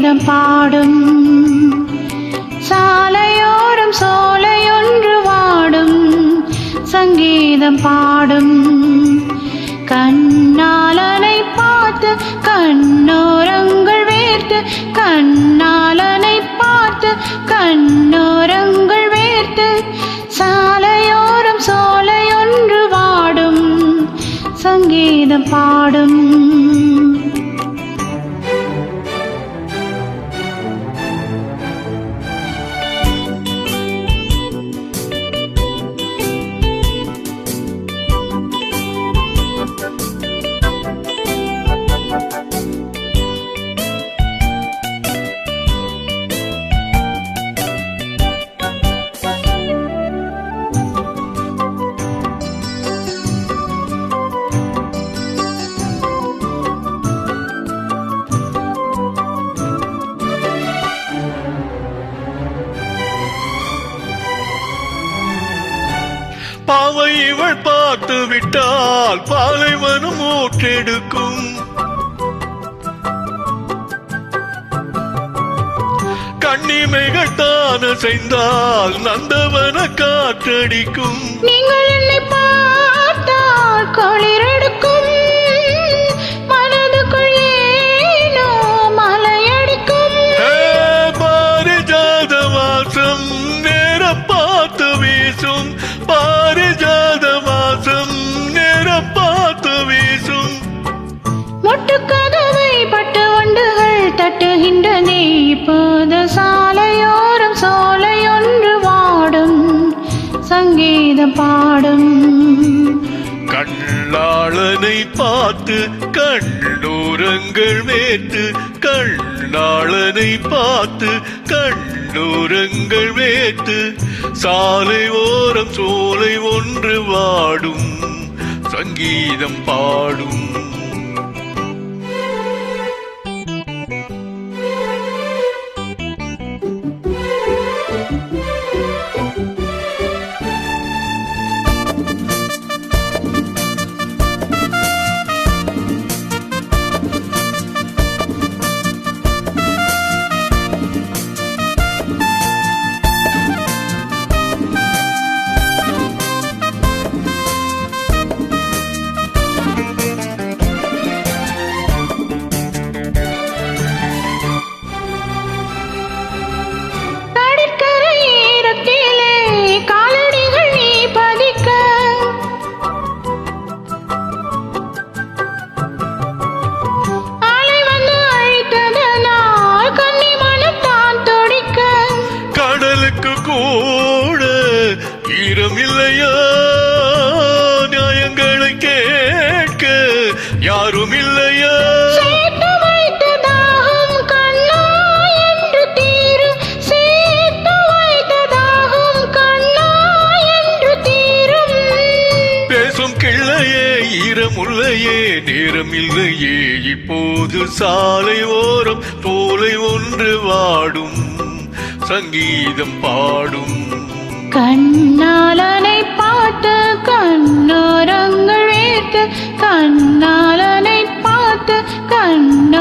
சங்கீதம் பாடும் சாலையோரம் சோலையொன்று வாடும் சங்கீதம் பாடும் கண்ணாலனை பார்த்து கண்ணோரங்கள் வேர்த்து கண்ணாலனை பார்த்து கண்ணோரங்கள் வேர்த்து சாலையோரம் சோலையொன்று வாடும் சங்கீதம் பாடும் பாவை இவள் பார்த்து விட்டால் பாலைவனம் ஊற்றெடுக்கும் கண்ணிமைகள் தான் செய்தால் நந்தவன காற்றடிக்கும் நீங்கள் என்னை பார்த்தால் குளிரெடுக்கும் மனதுக்குள் ஏனோ மலையடிக்கும் பாரிஜாத வாசம் நேர பார்த்து வீசும் பாரிஜாத வாசம் நேர பார்த்து வீசும் முட்டுக்கதவை பட்டு வண்டுகள் தட்டுகின்றனே இப்போது சாலையோரம் சோலையொன்று வாடும் சங்கீதம் பாடும் கண்ணாளனை பார்த்து கண்ணோரங்கள் வேத்து கண்ணாளனை பார்த்து கண்ணோரங்கள் வேத்து சாலை ஓரம் சோலை ஒன்று வாடும் சங்கீதம் பாடும் கூட ஈரம் இல்லையா நியாயங்களை கேட்க யாரும் இல்லையா பேசும் கிள்ளையே ஈரமுல்லையே நேரம் இல்லையே இப்போது சாலை ஓரம் தோலை ஒன்று வாடும் சங்கீதம் பாடும் கண்ணாலனை பார்த்து கண்ணோரங்கள் வேர்த்து கண்ணாலனை பார்த்து கண்ண